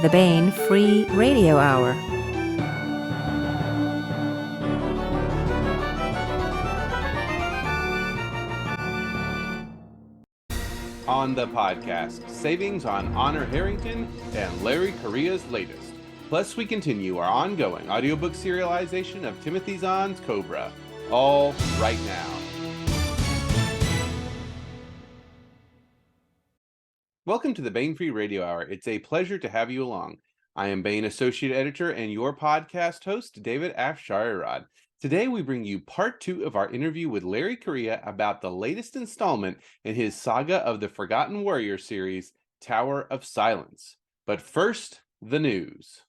the Baen Free Radio Hour. On the podcast, savings on Honor Harrington and Larry Correia's latest. Plus, we continue our ongoing audiobook serialization of Timothy Zahn's Cobra, all right now. Welcome to the Baen Free Radio Hour. It's a pleasure to have you along. I am Baen Associate Editor and your podcast host, David Afsharirad. Today, we bring you part 2 of our interview with Larry Correia about the latest installment in his Saga of the Forgotten Warrior series, Tower of Silence. But first, the news.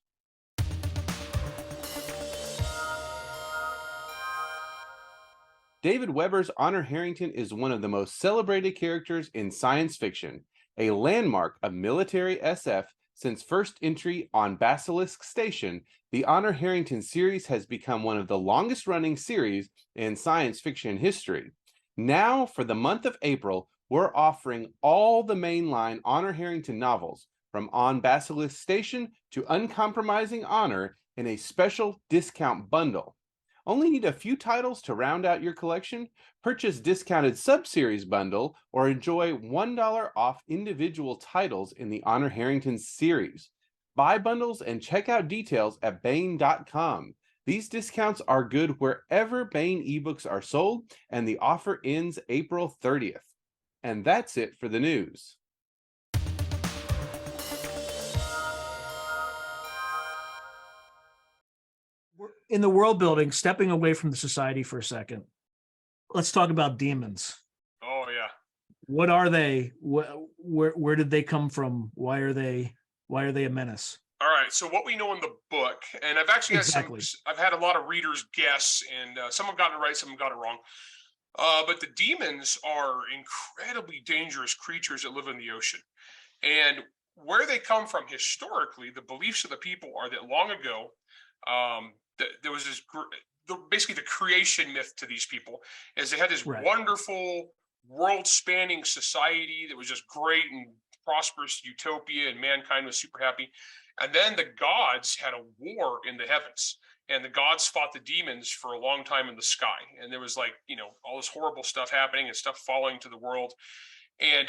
David Weber's Honor Harrington is one of the most celebrated characters in science fiction, a landmark of military SF. Since first entry on Basilisk Station, the Honor Harrington series has become one of the longest-running series in science fiction history. Now, for the month of April, we're offering all the mainline Honor Harrington novels, from On Basilisk Station to Uncompromising Honor, in a special discount bundle. Only need a few titles to round out your collection? Purchase discounted sub-series bundle or enjoy $1 off individual titles in the Honor Harrington series. Buy bundles and check out details at Baen.com. These discounts are good wherever Baen ebooks are sold, and the offer ends April 30th. And that's it for the news. In the world building, stepping away from the society for a second, let's talk about demons. Oh yeah. What are they? Where did they come from? Why are they a menace? All right. So what we know in the book, and I've actually I've had a lot of readers guess, and some have gotten it right, some have got it wrong. But the demons are incredibly dangerous creatures that live in the ocean, and where they come from historically, the beliefs of the people are that long ago, there was this basically the creation myth to these people is they had this wonderful world-spanning society that was just great and prosperous utopia, and mankind was super happy. And then the gods had a war in the heavens, and the gods fought the demons for a long time in the sky. And there was all this horrible stuff happening and stuff falling to the world. And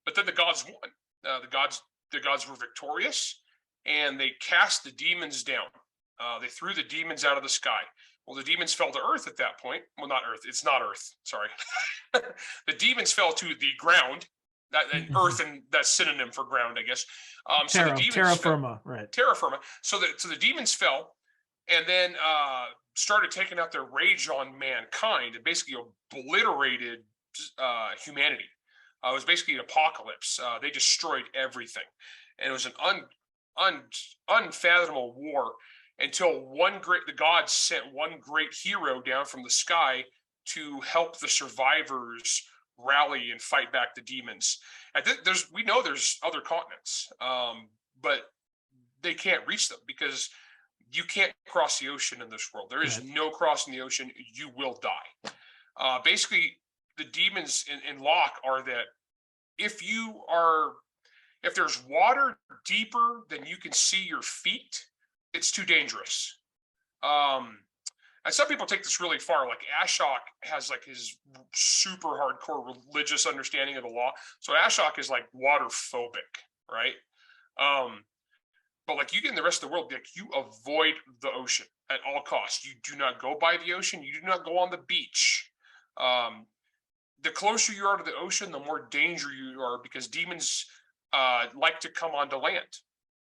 but then the gods won. The gods were victorious, and they cast the demons down. They threw the demons out of the sky. Well, the demons fell to earth at that point. Well, not earth. It's not earth. Sorry. The demons fell to the ground. Earth, and that's synonym for ground, I guess. Terra firma, right? Terra firma. So the demons fell, and then started taking out their rage on mankind, and basically obliterated humanity. It was basically an apocalypse. They destroyed everything, and it was an unfathomable war. Until the gods sent one great hero down from the sky to help the survivors rally and fight back the demons. And we know there's other continents, but they can't reach them because you can't cross the ocean in this world. There is no crossing the ocean. You will die. Basically, the demons in Locke are that if there's water deeper than you can see your feet, it's too dangerous. And some people take this really far. Like Ashok has his super hardcore religious understanding of the law. So Ashok is water phobic, right? But you get in the rest of the world, you avoid the ocean at all costs. You do not go by the ocean. You do not go on the beach. The closer you are to the ocean, the more danger you are, because demons like to come onto land,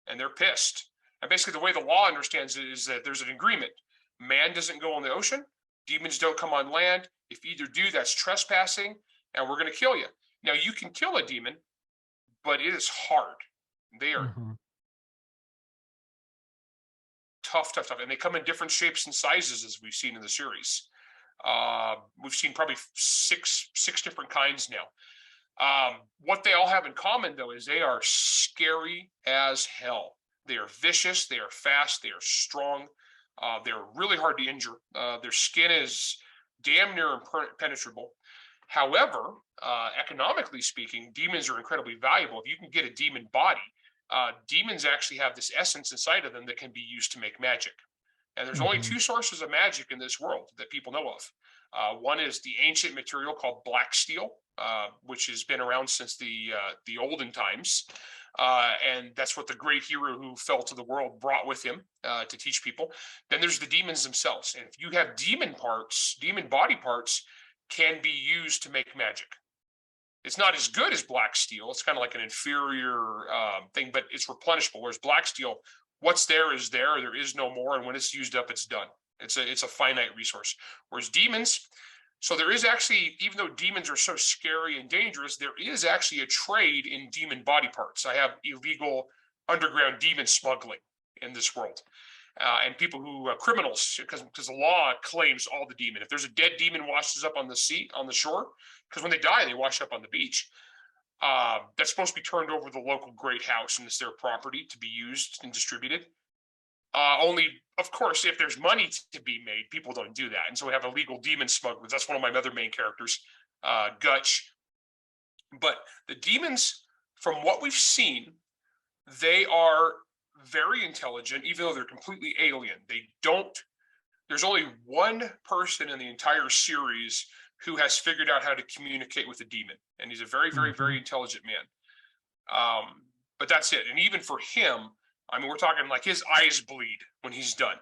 and they're pissed. And basically the way the law understands it is that there's an agreement. Man doesn't go on the ocean. Demons don't come on land. If either do, that's trespassing, and we're going to kill you. Now, you can kill a demon, but it is hard. They are tough. And they come in different shapes and sizes, as we've seen in the series. We've seen probably six different kinds now. What they all have in common, though, is they are scary as hell. They are vicious, they are fast, they are strong, they're really hard to injure. Their skin is damn near impenetrable. However, economically speaking, demons are incredibly valuable. If you can get a demon body, demons actually have this essence inside of them that can be used to make magic. And there's only two sources of magic in this world that people know of. One is the ancient material called black steel, which has been around since the olden times. And that's what the great hero who fell to the world brought with him to teach people. Then there's the demons themselves. And if you have demon body parts can be used to make magic. It's not as good as black steel. It's kind of like an inferior thing, but it's replenishable. Whereas black steel, what's there is there. There is no more. And when it's used up, it's done. It's a finite resource. Whereas demons, so there is actually, even though demons are so scary and dangerous, there is actually a trade in demon body parts. I have illegal underground demon smuggling in this world. And people who, criminals, because the law claims all the demon. If there's a dead demon washes up on the shore, because when they die, they wash up on the beach. That's supposed to be turned over to the local great house, and it's their property to be used and distributed. Only, of course, if there's money to be made, people don't do that. And so we have illegal demon smugglers. That's one of my other main characters, Gutch. But the demons, from what we've seen, they are very intelligent, even though they're completely alien. There's only one person in the entire series who has figured out how to communicate with a demon. And he's a very, very, very intelligent man. But that's it. And even for him, I mean, we're talking like his eyes bleed when he's done.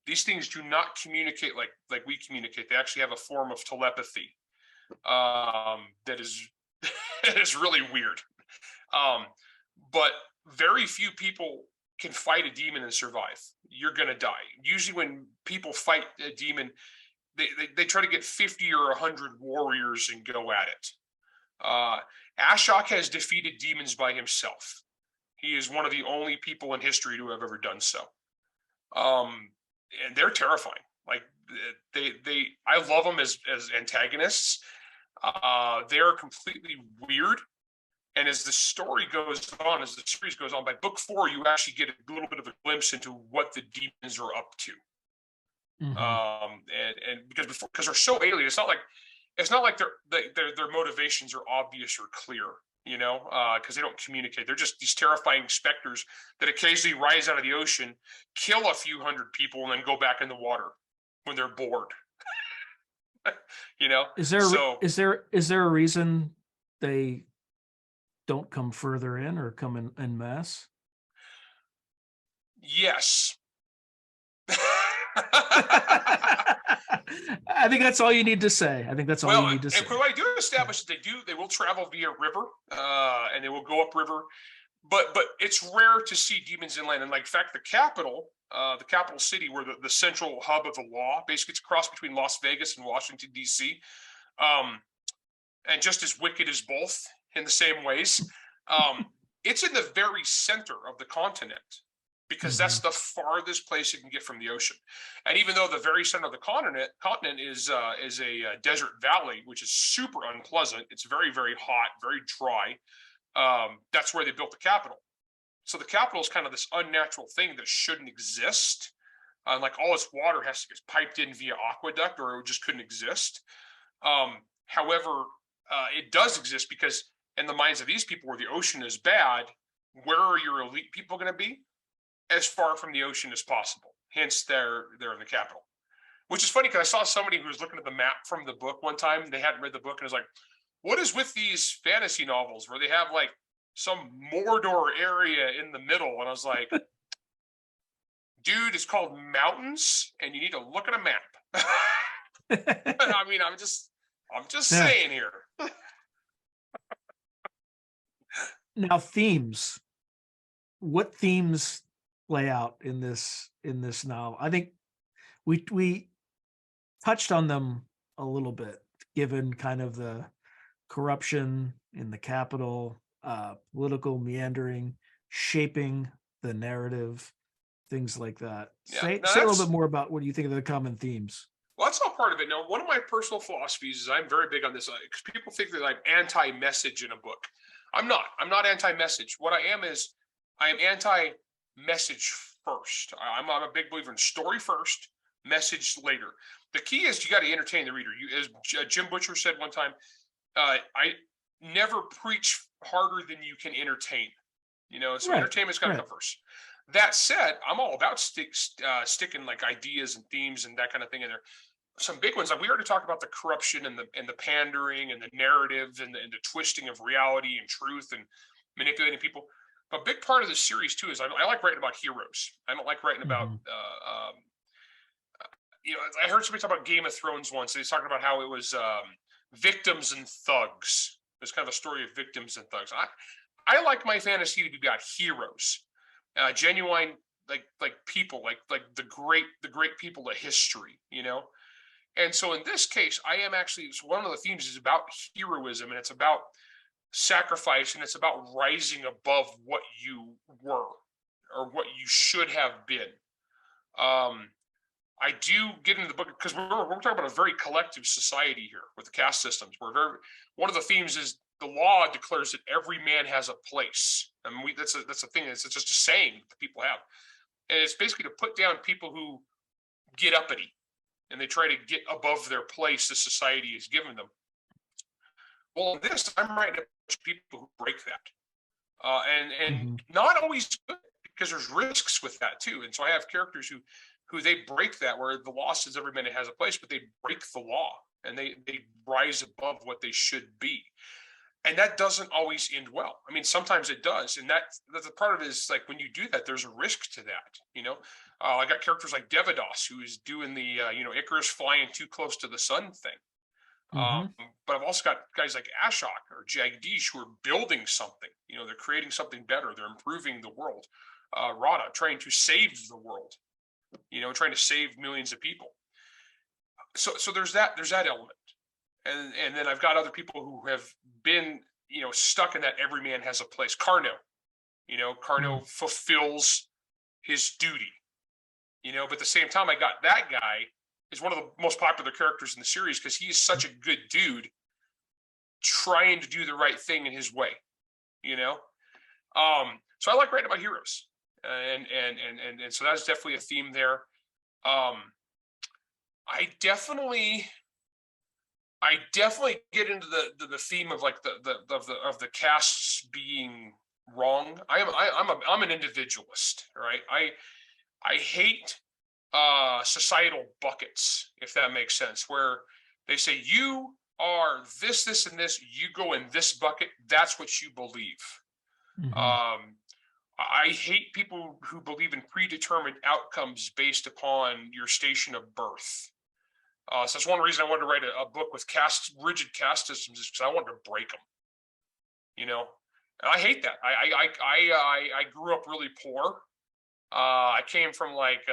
These things do not communicate like we communicate. They actually have a form of telepathy that is is really weird. But very few people can fight a demon and survive. You're going to die. Usually when people fight a demon, they try to get 50 or 100 warriors and go at it. Ashok has defeated demons by himself. He is one of the only people in history to have ever done so. And they're terrifying. Like I love them as antagonists. They are completely weird. And as the story goes on, as the series goes on, by book 4, you actually get a little bit of a glimpse into what the demons are up to. And because they're so alien, it's not like their motivations are obvious or clear, because they don't communicate. They're just these terrifying specters that occasionally rise out of the ocean, kill a few hundred people, and then go back in the water when they're bored. Is there a reason they don't come further in or come in mass? Yes. I think that's all you need to say. I think that's all you need to say. Well, I do establish that they will travel via river, and they will go upriver, but it's rare to see demons inland. And like, in fact, the capital city, where the central hub of the law, basically it's a cross between Las Vegas and Washington, D.C., and just as wicked as both in the same ways. It's in the very center of the continent, because that's the farthest place you can get from the ocean. And even though the very center of the continent is a desert valley, which is super unpleasant, it's very, very hot, very dry. That's where they built the capital. So the capital is kind of this unnatural thing that shouldn't exist. Like, all its water has to get piped in via aqueduct, or it just couldn't exist. However, it does exist because in the minds of these people, where the ocean is bad, where are your elite people going to be? As far from the ocean as possible. Hence, they're in the capital. Which is funny, because I saw somebody who was looking at the map from the book one time. They hadn't read the book, and was like, what is with these fantasy novels where they have like some Mordor area in the middle? And I was like, dude, it's called mountains, and you need to look at a map. I mean, I'm just saying here. Now, themes. What themes play out in this novel? I think we touched on them a little bit, given kind of the corruption in the capital, political meandering, shaping the narrative, things like that. Yeah, say a little bit more about what do you think of the common themes. Well, that's all part of it. Now, one of my personal philosophies is I'm very big on this, because people think that I'm anti-message in a book. I'm not. I'm not anti-message. What I am is I am anti-message first. I'm a big believer in story first, message later. The key is you got to entertain the reader. As Jim Butcher said one time, I never preach harder than you can entertain. So Right, entertainment's got to right. come first. That said, I'm all about sticking like ideas and themes and that kind of thing in there. Some big ones, like we already talked about the corruption and the pandering and the narratives and the twisting of reality and truth and manipulating people. But a big part of the series too is I like writing about heroes. I don't like writing about I heard somebody talk about Game of Thrones once. They was talking about how it was victims and thugs. It's kind of a story of victims and thugs. I like my fantasy to be about heroes, genuine like people, like the great people of history, And so in this case, I am actually, so one of the themes is about heroism, and it's about sacrifice, and it's about rising above what you were or what you should have been. I do get into the book because we're talking about a very collective society here with the caste systems. One of the themes is the law declares that every man has a place. I mean, that's a thing. It's just a saying that people have, and it's basically to put down people who get uppity and they try to get above their place that society has given them. Well, in this, I'm writing about people who break that, and not always good, because there's risks with that too. And so I have characters who they break that, where the law says every man has a place, but they break the law and they rise above what they should be. And that doesn't always end well. I mean, sometimes it does. And that's a part of it is like when you do that, there's a risk to that, I got characters like Devadas, who is doing the, Icarus flying too close to the sun thing. But I've also got guys like Ashok or Jagdish who are building something. They're creating something better. They're improving the world. Radha trying to save the world, trying to save millions of people. So there's that element. And then I've got other people who have been, stuck in that every man has a place. Carno, Carno fulfills his duty, but at the same time, I got that guy is one of the most popular characters in the series because he is such a good dude trying to do the right thing in his way, So I like writing about heroes, and so that's definitely a theme there. I definitely get into the theme of like the castes being wrong. I'm an individualist, right? I hate societal buckets, if that makes sense, where they say you are this, and this, you go in this bucket, that's what you believe. I hate people who believe in predetermined outcomes based upon your station of birth. So that's one reason I wanted to write a book with rigid caste systems, is because I wanted to break them. And I hate that. I grew up really poor. I came from like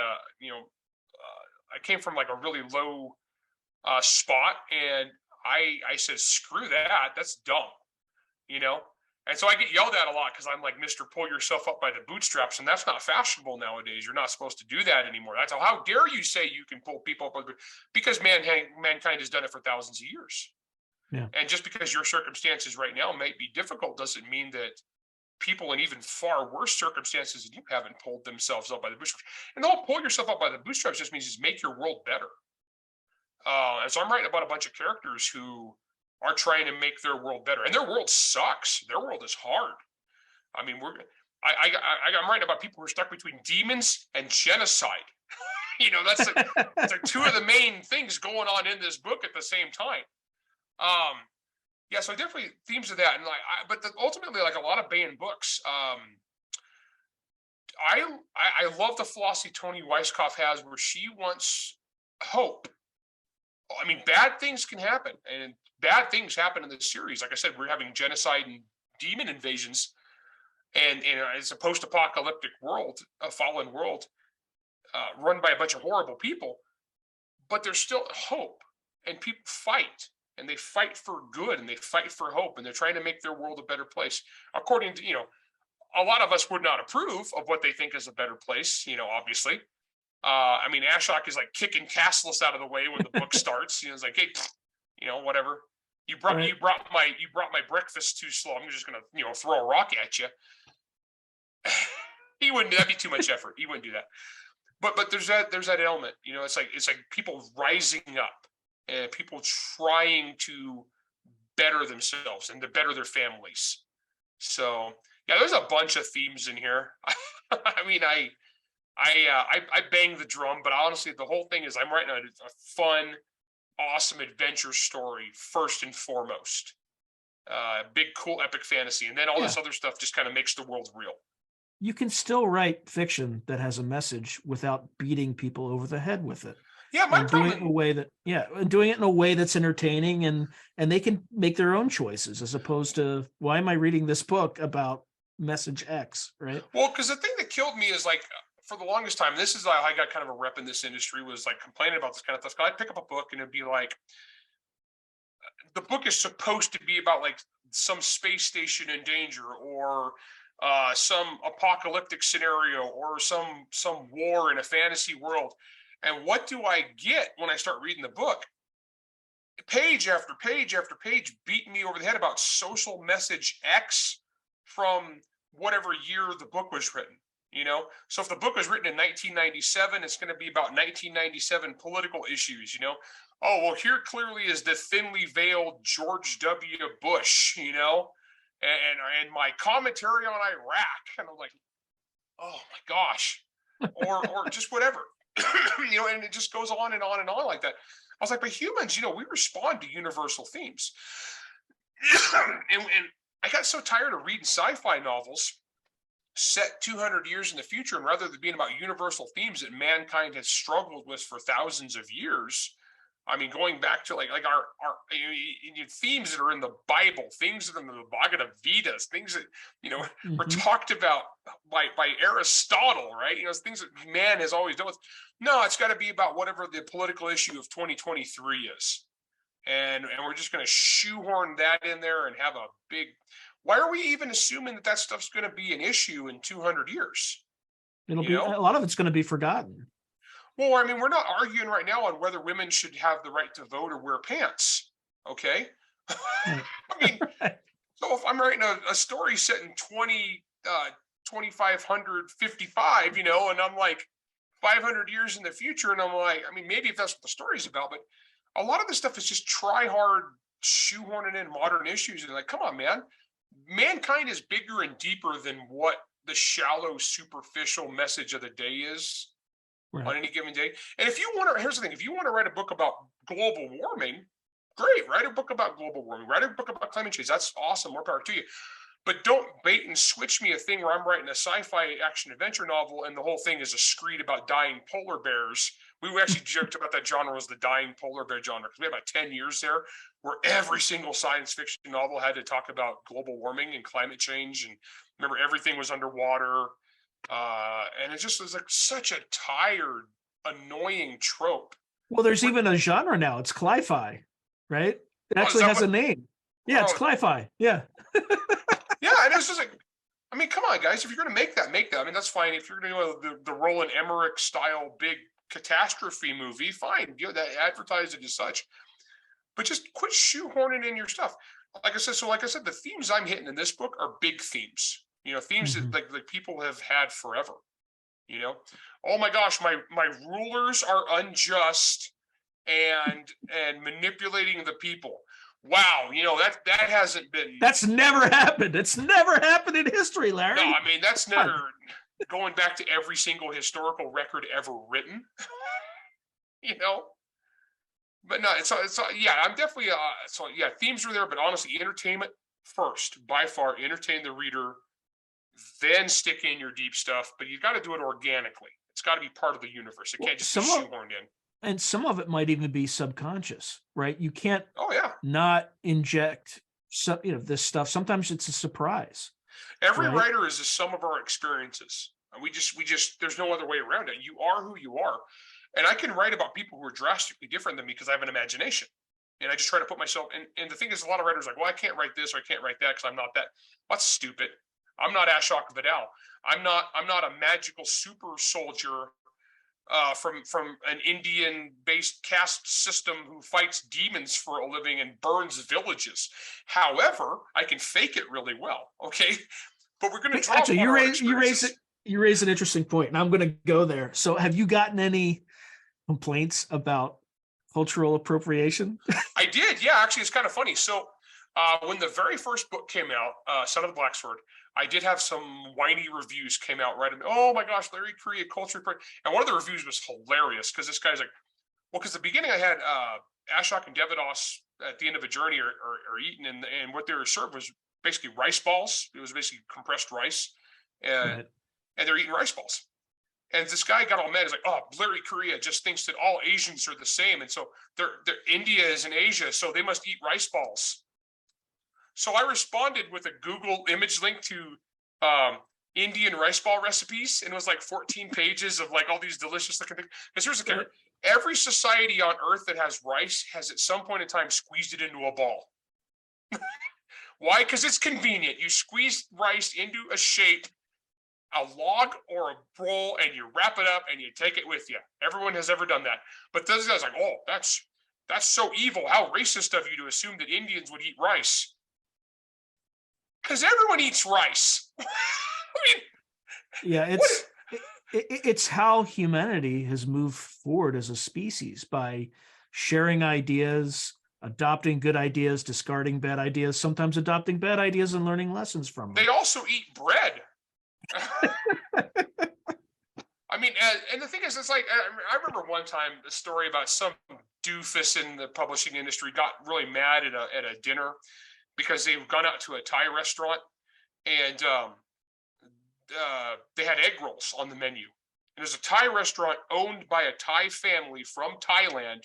a really low spot, and I said, screw that. That's dumb. And so I get yelled at a lot because I'm like, Mr. Pull yourself up by the bootstraps, and that's not fashionable nowadays. You're not supposed to do that anymore. That's how dare you say you can pull people up by the, because mankind has done it for thousands of years. Yeah. And just because your circumstances right now might be difficult doesn't mean that people in even far worse circumstances than you haven't pulled themselves up by the bootstraps. And the whole pull yourself up by the bootstraps just means just make your world better. And so I'm writing about a bunch of characters who are trying to make their world better, and their world sucks. Their world is hard. I mean, I'm writing about people who are stuck between demons and genocide. That's like two of the main things going on in this book at the same time. So definitely themes of that, and ultimately, like a lot of Baen books, I love the philosophy Toni Weisskopf has, where she wants hope. I mean, bad things can happen, and bad things happen in this series. Like I said, we're having genocide and demon invasions, and it's a post-apocalyptic world, a fallen world, run by a bunch of horrible people. But there's still hope, and people fight, and they fight for good, and they fight for hope, and they're trying to make their world a better place. According to, a lot of us would not approve of what they think is a better place, obviously. I mean, Ashok is like kicking casteless out of the way when the book starts. It's like, hey, whatever. You brought my breakfast too slow. I'm just gonna, throw a rock at you. He wouldn't. That'd be too much effort. He wouldn't do that. But there's that element. It's like people rising up and people trying to better themselves and to better their families. So Yeah, there's a bunch of themes in here. I mean, I bang the drum, but honestly, the whole thing is I'm writing a fun, awesome adventure story first and foremost. Big, cool, epic fantasy, and then all this other stuff just kind of makes the world real. You can still write fiction that has a message without beating people over the head with it. Yeah, my and doing it in a way that doing it in a way that's entertaining, and they can make their own choices as opposed to, why am I reading this book about message X, right? Well, because the thing that killed me is like, for the longest time, this is how I got kind of a rep in this industry, was like complaining about this kind of stuff. I'd pick up a book and it'd be like, the book is supposed to be about like some space station in danger, or some apocalyptic scenario, or some war in a fantasy world. And what do I get when I start reading the book? Page after page after page beating me over the head about social message X from whatever year the book was written. You know, so if the book was written in 1997, it's going to be about 1997 political issues. You know, oh well, here clearly is the thinly veiled George W. Bush. You know, and my commentary on Iraq, and I'm like, oh my gosh, or just whatever. You know, and it just goes on and on and on like that. I was like, but humans, you know, we respond to universal themes. and I got so tired of reading sci-fi novels set 200 years in the future, and rather than being about universal themes that mankind has struggled with for thousands of years. I mean, going back to like our themes that are in the Bible, things that are in the Bhagavad Gita, things that, you know, were talked about by Aristotle, right? You know, things that man has always dealt with. No, it's got to be about whatever the political issue of 2023 is, and we're just going to shoehorn that in there and have a big. Why are we even assuming that stuff's going to be an issue in 200 years? It'll be, a lot of it's going to be forgotten. Well, I mean, we're not arguing right now on whether women should have the right to vote or wear pants. Okay. I mean, so if I'm writing a story set in 2555, you know, and I'm like 500 years in the future, and I'm like, I mean, maybe if that's what the story's about, but a lot of this stuff is just try hard shoehorning in modern issues. And like, come on, man. Mankind is bigger and deeper than what the shallow, superficial message of the day is on any given day. And if you want to, here's the thing, if you want to write a book about global warming, great, write a book about global warming, write a book about climate change. That's awesome. More power to you. But don't bait and switch me a thing where I'm writing a sci-fi action adventure novel and the whole thing is a screed about dying polar bears. We actually joked about that genre was the dying polar bear genre, because we had about 10 years there where every single science fiction novel had to talk about global warming and climate change. And remember, everything was underwater. And it just was like such a tired, annoying trope. Well, there's even a genre now. It's cli-fi, right? It actually has a name. Yeah, it's cli-fi. Yeah. Yeah, and it's just like, I mean, come on, guys. If you're going to make that. I mean, that's fine. If you're going to do the Roland Emmerich style big catastrophe movie, fine. You know, that advertise it as such. But just quit shoehorning in your stuff. Like I said, the themes I'm hitting in this book are big themes. You know, themes that like people have had forever. You know, oh my gosh, my rulers are unjust and manipulating the people. Wow, you know, that hasn't been. That's never happened. It's never happened in history, Larry. No, I mean, that's never going back to every single historical record ever written. You know, but no, it's yeah, I'm definitely themes are there, but honestly, entertainment first, by far, entertain the reader, then stick in your deep stuff. But you got to do it organically. It's got to be part of the universe. It can't just be shoehorned in. And some of it might even be subconscious, right? You can't not inject this stuff. Sometimes it's a surprise. Every writer is the sum of our experiences. And we just there's no other way around it. You are who you are. And I can write about people who are drastically different than me because I have an imagination. And I just try to put myself in. And the thing is, a lot of writers are like, well, I can't write this or I can't write that because I'm not that. That's stupid. I'm not Ashok Vadal. I'm not a magical super soldier from an Indian-based caste system who fights demons for a living and burns villages. However, I can fake it really well. Okay, but we're going to draw. Actually, you raise an interesting point, and I'm going to go there. So, have you gotten any complaints about cultural appropriation? I did. Yeah, actually, it's kind of funny. So, when the very first book came out, Son of the Black Sword, I did have some whiny reviews came out right. Oh my gosh, Larry Correia culture. And one of the reviews was hilarious because this guy's like, well, because the beginning I had Ashok and Devados at the end of a journey are eaten, and what they were served was basically rice balls. It was basically compressed rice, and they're eating rice balls. And this guy got all mad. He's like, "Oh, Larry Correia just thinks that all Asians are the same, and so they're India is in Asia, so they must eat rice balls." So I responded with a Google image link to Indian rice ball recipes, and it was like 14 pages of like all these delicious looking things. Because here's the kicker: every society on Earth that has rice has at some point in time squeezed it into a ball. Why? Because it's convenient. You squeeze rice into a shape, a log or a bowl, and you wrap it up and you take it with you. Everyone has ever done that. But this guy's like, oh, that's so evil. How racist of you to assume that Indians would eat rice. Because everyone eats rice. I mean, yeah, it's how humanity has moved forward as a species, by sharing ideas, adopting good ideas, discarding bad ideas, sometimes adopting bad ideas and learning lessons from them. They also eat bread. I mean, and the thing is, it's like, I remember one time a story about some doofus in the publishing industry got really mad at a dinner because they've gone out to a Thai restaurant, and they had egg rolls on the menu. And there's a Thai restaurant owned by a Thai family from Thailand,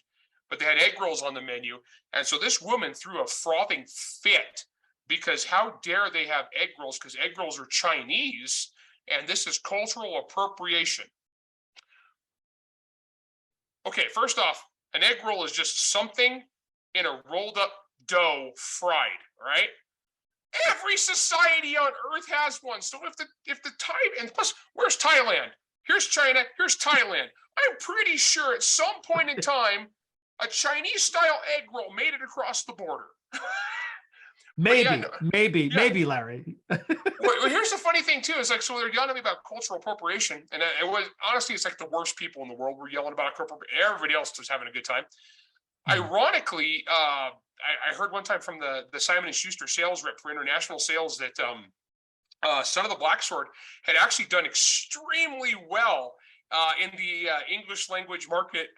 but they had egg rolls on the menu. And so this woman threw a frothing fit because how dare they have egg rolls, because egg rolls are Chinese, and this is cultural appropriation. Okay, first off, an egg roll is just something in a rolled up dough fried, right? Every society on Earth has one. So if the Thai, and plus, where's Thailand? Here's China, here's Thailand. I'm pretty sure at some point in time, a Chinese style egg roll made it across the border. Maybe, Larry. Well, here's the funny thing too, is like, so they're yelling at me about cultural appropriation, and it was honestly, it's like the worst people in the world were yelling about appropriation. Everybody else was having a good time. Ironically, I heard one time from the Simon and Schuster sales rep for international sales that Son of the Black Sword had actually done extremely well in the English language market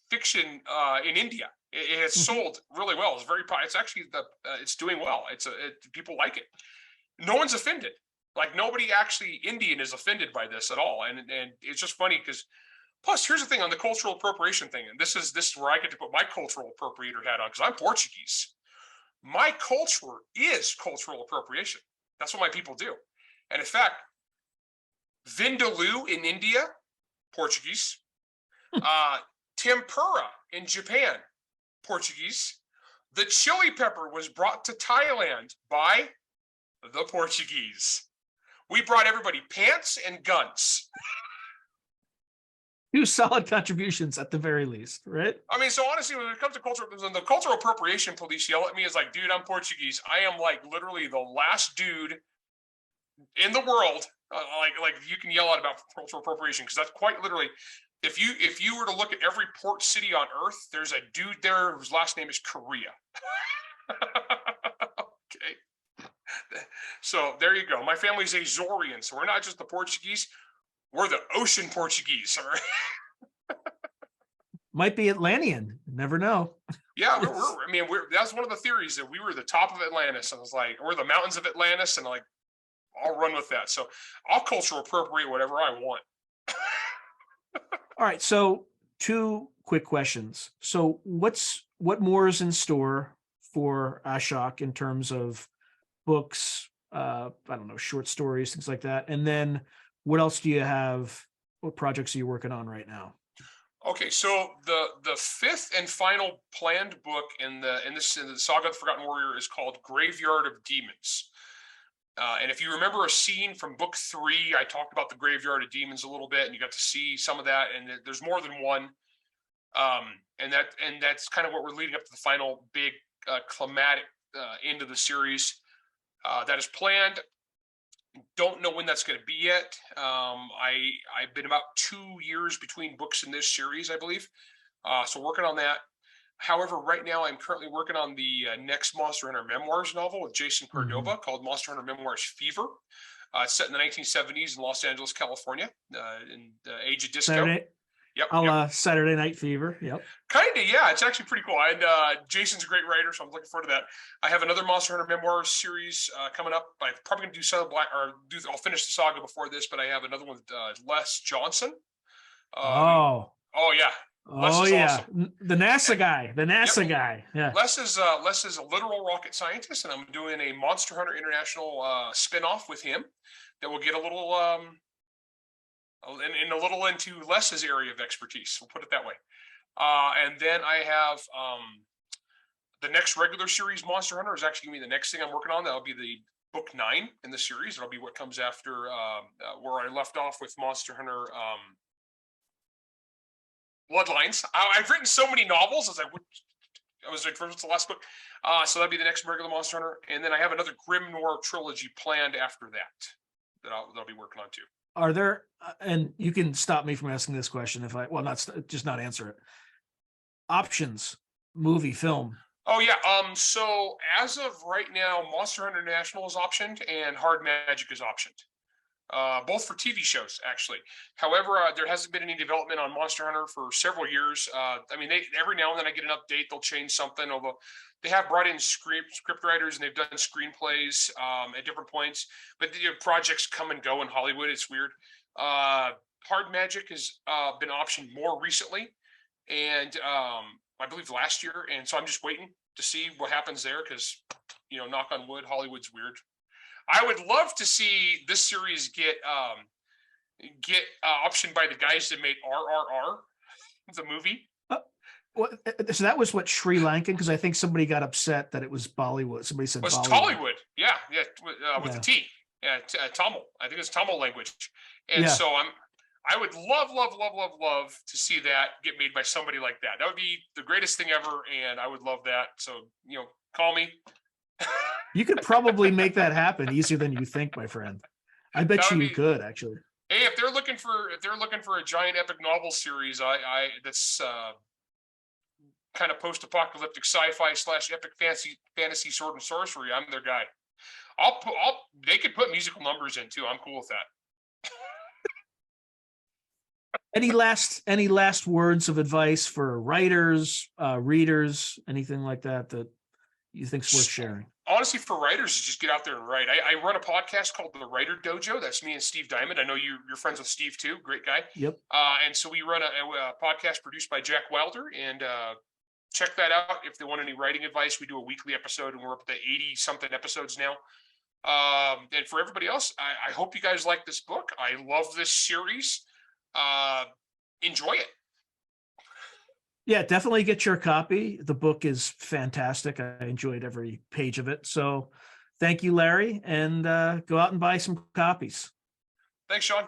fiction in India. It has sold really well. It's very. It's actually it's doing well. People like it. No one's offended. Like nobody actually Indian is offended by this at all. And it's just funny because. Plus, here's the thing on the cultural appropriation thing, and this is where I get to put my cultural appropriator hat on because I'm Portuguese. My culture is cultural appropriation. That's what my people do. And in fact, Vindaloo in India, Portuguese. Tempura in Japan, Portuguese. The chili pepper was brought to Thailand by the Portuguese. We brought everybody pants and guns. 2 solid contributions at the very least, right? I mean, so honestly, when it comes to the cultural appropriation police yell at me is like, dude, I'm Portuguese. I am like literally the last dude in the world, like you can yell at about cultural appropriation, because that's quite literally, if you were to look at every port city on Earth, there's a dude there whose last name is Correia. Okay. So there you go. My family's Azorian, so we're not just the Portuguese. We're the ocean Portuguese, all right? Might be Atlantean. Never know. Yeah, that's one of the theories, that we were the top of Atlantis. And I was like, we're the mountains of Atlantis, and like, I'll run with that. So I'll cultural appropriate whatever I want. All right. So 2 quick questions. So what more is in store for Ashok in terms of books, I don't know, short stories, things like that? And then what else do you have? What projects are you working on right now? Okay, so the 5th and final planned book in the Saga of the Forgotten Warrior is called Graveyard of Demons. And if you remember a scene from book 3, I talked about the Graveyard of Demons a little bit, and you got to see some of that. And there's more than one. And that's kind of what we're leading up to the final big climatic end of the series. That is planned. Don't know when that's going to be yet. I've been about 2 years between books in this series, I believe. So working on that. However, right now I'm currently working on the next Monster Hunter Memoirs novel with Jason Cordova called Monster Hunter Memoirs Fever. It's set in the 1970s in Los Angeles, California, in the age of disco. Saturday Night Fever. Yep. Kind of, yeah. It's actually pretty cool. And Jason's a great writer, so I'm looking forward to that. I have another Monster Hunter Memoirs series coming up. I'm probably going to do some I'll finish the Saga before this, but I have another one with Les Johnson. Oh yeah. Awesome. The NASA guy. Guy. Yeah. Les is a literal rocket scientist, and I'm doing a Monster Hunter International spin-off with him that will get a little into Les's area of expertise. We'll put it that way. And then I have the next regular series Monster Hunter is actually going to be the next thing I'm working on. That'll be the book 9 in the series. It'll be what comes after where I left off with Monster Hunter Bloodlines. I've written so many novels. I was like, what's the last book? So that'll be the next regular Monster Hunter. And then I have another Grim Noir trilogy planned after that I'll be working on too. Are there, and you can stop me from asking this question if not answer it. Options, movie, film. Oh yeah. So as of right now, Monster Hunter International is optioned and Hard Magic is optioned. Both for TV shows, actually. However, there hasn't been any development on Monster Hunter for several years. Every now and then I get an update. They'll change something, although they have brought in script writers and they've done screenplays at different points. But projects come and go in Hollywood. It's weird. Hard Magic has been optioned more recently, and I believe last year. And so I'm just waiting to see what happens there because, knock on wood, Hollywood's weird. I would love to see this series get optioned by the guys that made RRR, the movie. So that was what Sri Lankan, because I think somebody got upset that it was Bollywood. Somebody said it was Bollywood. Yeah, with a T. Yeah, Tamil. I think it's Tamil language. And so I would love to see that get made by somebody like that. That would be the greatest thing ever, and I would love that. So call me. You could probably make that happen easier than you think, my friend. I bet you could actually. Hey, if they're looking for a giant epic novel series, I that's kind of post-apocalyptic sci-fi / epic fantasy sword and sorcery, I'm their guy. They could put musical numbers in too. I'm cool with that. Any last words of advice for writers, readers, anything like that you think's worth sharing? Honestly, for writers, just get out there and write. I run a podcast called The Writer Dojo. That's me and Steve Diamond. I know you're friends with Steve too. Great guy. Yep. And so we run a podcast produced by Jack Wilder, and check that out if they want any writing advice. We do a weekly episode, and we're up to 80-something episodes now. And for everybody else, I hope you guys like this book. I love this series. Enjoy it. Yeah, definitely get your copy. The book is fantastic. I enjoyed every page of it. So thank you, Larry, and go out and buy some copies. Thanks, Sean.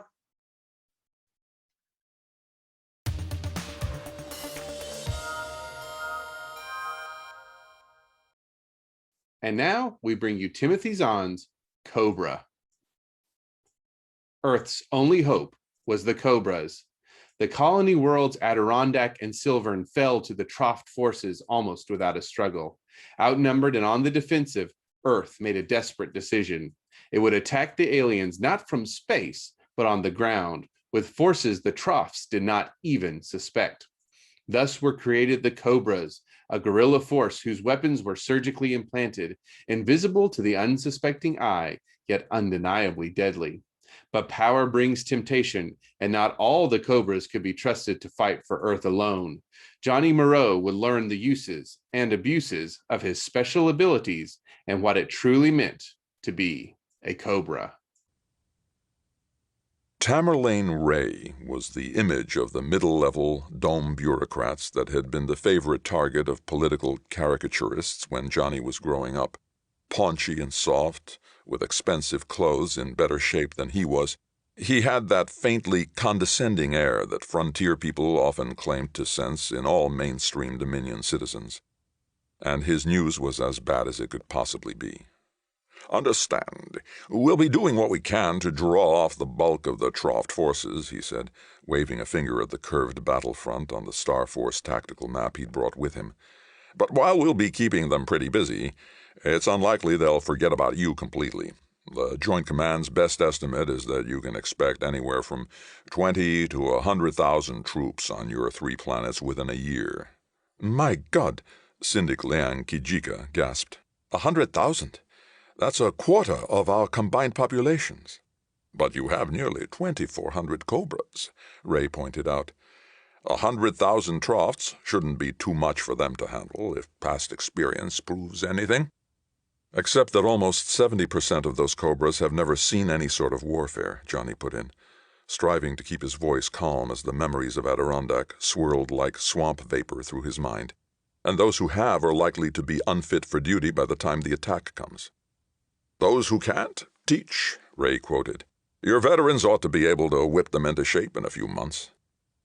And now we bring you Timothy Zahn's Cobra. Earth's only hope was the Cobras. The colony worlds Adirondack and Silvern fell to the Troft forces almost without a struggle. Outnumbered and on the defensive, Earth made a desperate decision. It would attack the aliens not from space, but on the ground, with forces the Trofts did not even suspect. Thus were created the Cobras, a guerrilla force whose weapons were surgically implanted, invisible to the unsuspecting eye, yet undeniably deadly. But power brings temptation, and not all the Cobras could be trusted to fight for Earth alone. Johnny Moreau would learn the uses and abuses of his special abilities and what it truly meant to be a Cobra. Tamerlane Ray was the image of the middle-level dome bureaucrats that had been the favorite target of political caricaturists when Johnny was growing up. Paunchy and soft, with expensive clothes in better shape than he was, he had that faintly condescending air that frontier people often claimed to sense in all mainstream Dominion citizens. And his news was as bad as it could possibly be. "Understand, we'll be doing what we can to draw off the bulk of the Troft forces," he said, waving a finger at the curved battlefront on the Star Force tactical map he'd brought with him. But while we'll be keeping them pretty busy, it's unlikely they'll forget about you completely. The Joint Command's best estimate is that you can expect anywhere from 20 to 100,000 troops on your 3 planets within a year. My God, Syndic Liang Kijika gasped. 100,000? That's a quarter of our combined populations. But you have nearly 2,400 Cobras, Ray pointed out. 100,000 Troughts shouldn't be too much for them to handle if past experience proves anything. Except that almost 70% of those Cobras have never seen any sort of warfare, Johnny put in, striving to keep his voice calm as the memories of Adirondack swirled like swamp vapor through his mind. And those who have are likely to be unfit for duty by the time the attack comes. Those who can't, teach, Ray quoted. Your veterans ought to be able to whip them into shape in a few months.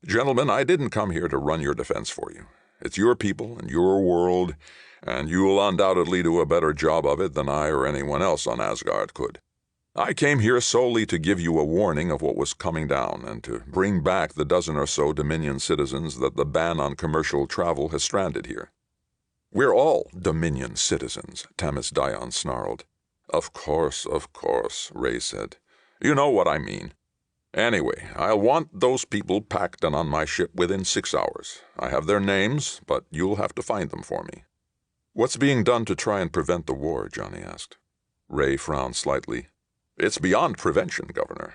Gentlemen, I didn't come here to run your defense for you. It's your people and your world, and you'll undoubtedly do a better job of it than I or anyone else on Asgard could. I came here solely to give you a warning of what was coming down and to bring back the dozen or so Dominion citizens that the ban on commercial travel has stranded here. We're all Dominion citizens, Tamis Dion snarled. Of course, Ray said. You know what I mean. Anyway, I'll want those people packed and on my ship within 6 hours. I have their names, but you'll have to find them for me. What's being done to try and prevent the war? Johnny asked. Ray frowned slightly. It's beyond prevention, Governor.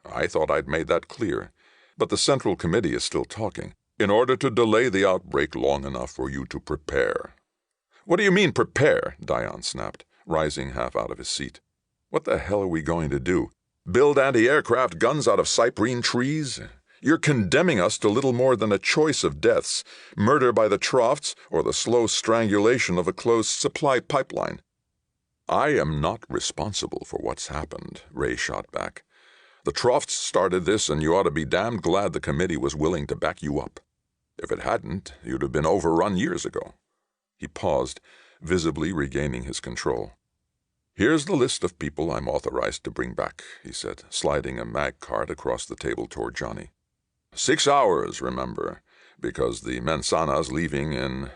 I thought I'd made that clear. But the Central Committee is still talking, in order to delay the outbreak long enough for you to prepare. What do you mean, prepare? Dion snapped, rising half out of his seat. What the hell are we going to do? Build anti-aircraft guns out of cyprine trees? You're condemning us to little more than a choice of deaths, murder by the Troughts or the slow strangulation of a closed supply pipeline. I am not responsible for what's happened, Ray shot back. The Troughts started this, and you ought to be damned glad the committee was willing to back you up. If it hadn't, you'd have been overrun years ago. He paused, visibly regaining his control. Here's the list of people I'm authorized to bring back, he said, sliding a mag card across the table toward Johnny. 6 hours, remember, because the Mensana's leaving in,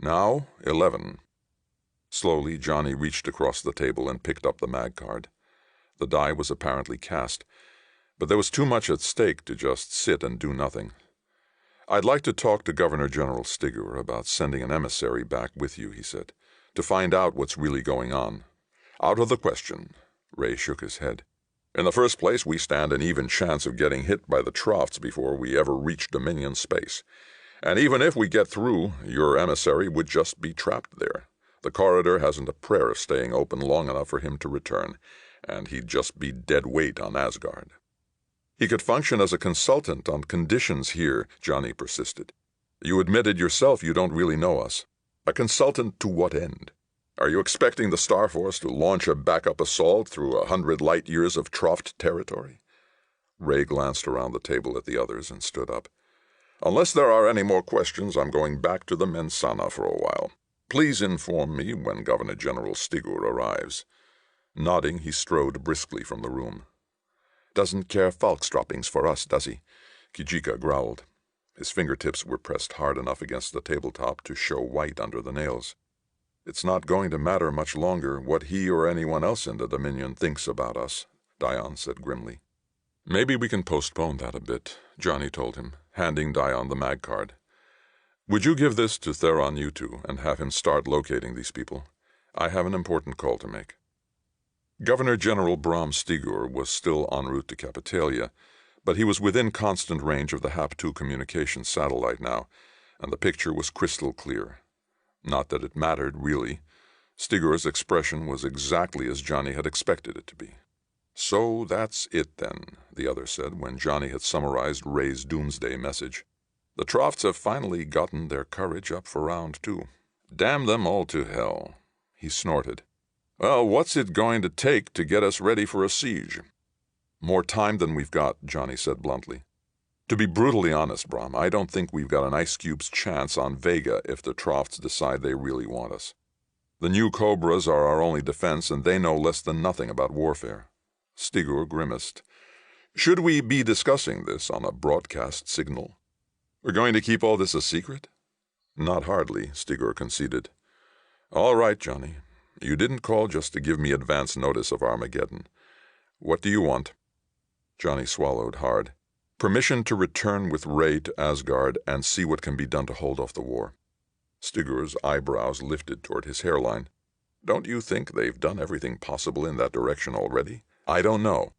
now, 11. Slowly, Johnny reached across the table and picked up the mag card. The die was apparently cast, but there was too much at stake to just sit and do nothing. I'd like to talk to Governor General Stigger about sending an emissary back with you, he said, to find out what's really going on. Out of the question. Ray shook his head. In the first place, we stand an even chance of getting hit by the Troughts before we ever reach Dominion space. And even if we get through, your emissary would just be trapped there. The corridor hasn't a prayer of staying open long enough for him to return, and he'd just be dead weight on Asgard. He could function as a consultant on conditions here, Johnny persisted. You admitted yourself you don't really know us. A consultant to what end? Are you expecting the Star Force to launch a backup assault through 100 light-years of Trought territory? Ray glanced around the table at the others and stood up. Unless there are any more questions, I'm going back to the Mensana for a while. Please inform me when Governor General Stigger arrives. Nodding, he strode briskly from the room. Doesn't care Falk's droppings for us, does he? Kijika growled. His fingertips were pressed hard enough against the tabletop to show white under the nails. It's not going to matter much longer what he or anyone else in the Dominion thinks about us, Dion said grimly. Maybe we can postpone that a bit, Johnny told him, handing Dion the mag card. Would you give this to Theron U2 and have him start locating these people? I have an important call to make. Governor General Bram Stigger was still en route to Capitalia, but he was within constant range of the HAP-2 communications satellite now, and the picture was crystal clear. Not that it mattered, really. Stigger's expression was exactly as Johnny had expected it to be. So that's it, then, the other said when Johnny had summarized Ray's doomsday message. The Troughts have finally gotten their courage up for round 2. Damn them all to hell, he snorted. Well, what's it going to take to get us ready for a siege? More time than we've got, Johnny said bluntly. To be brutally honest, Brom, I don't think we've got an ice cube's chance on Vega if the Troughts decide they really want us. The new Cobras are our only defense, and they know less than nothing about warfare. Stigger grimaced. Should we be discussing this on a broadcast signal? We're going to keep all this a secret? Not hardly, Stigor conceded. All right, Johnny. You didn't call just to give me advance notice of Armageddon. What do you want? Johnny swallowed hard. Permission to return with Ray to Asgard and see what can be done to hold off the war. Stigur's eyebrows lifted toward his hairline. Don't you think they've done everything possible in that direction already? I don't know.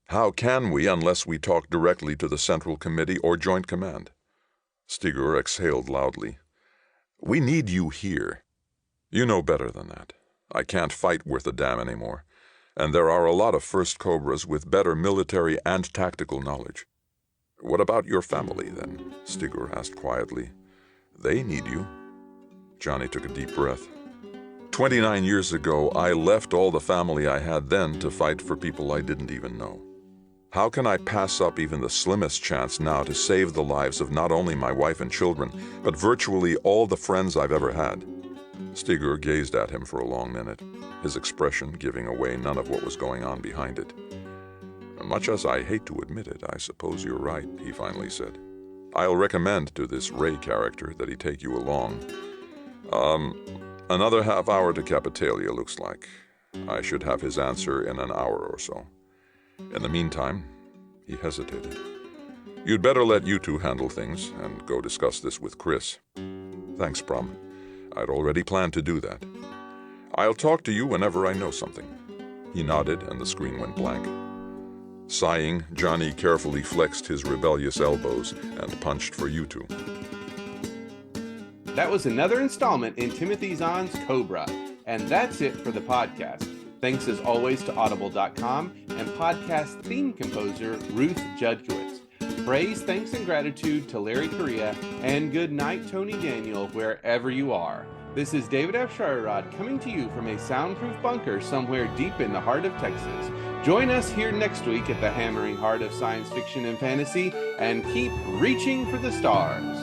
How can we unless we talk directly to the Central Committee or Joint Command? Stigur exhaled loudly. We need you here. You know better than that. I can't fight worth a damn anymore, and there are a lot of First Cobras with better military and tactical knowledge. What about your family, then? Stigur asked quietly. They need you. Johnny took a deep breath. 29 years ago, I left all the family I had then to fight for people I didn't even know. How can I pass up even the slimmest chance now to save the lives of not only my wife and children, but virtually all the friends I've ever had? Stigur gazed at him for a long minute, his expression giving away none of what was going on behind it. Much as I hate to admit it, I suppose you're right, he finally said. I'll recommend to this Ray character that he take you along. Another half hour to Capitalia, looks like. I should have his answer in an hour or so. In the meantime, he hesitated. You'd better let you two handle things and go discuss this with Chris. Thanks, Brom. I'd already planned to do that. I'll talk to you whenever I know something. He nodded and the screen went blank. Sighing, Johnny carefully flexed his rebellious elbows and punched for U2. That was another installment in Timothy Zahn's Cobra. And that's it for the podcast. Thanks as always to Audible.com and podcast theme composer Ruth Judkowitz. Praise, thanks, and gratitude to Larry Correia, and good night, Tony Daniel, wherever you are. This is David F. Sharrod coming to you from a soundproof bunker somewhere deep in the heart of Texas. Join us here next week at the hammering heart of science fiction and fantasy, and keep reaching for the stars.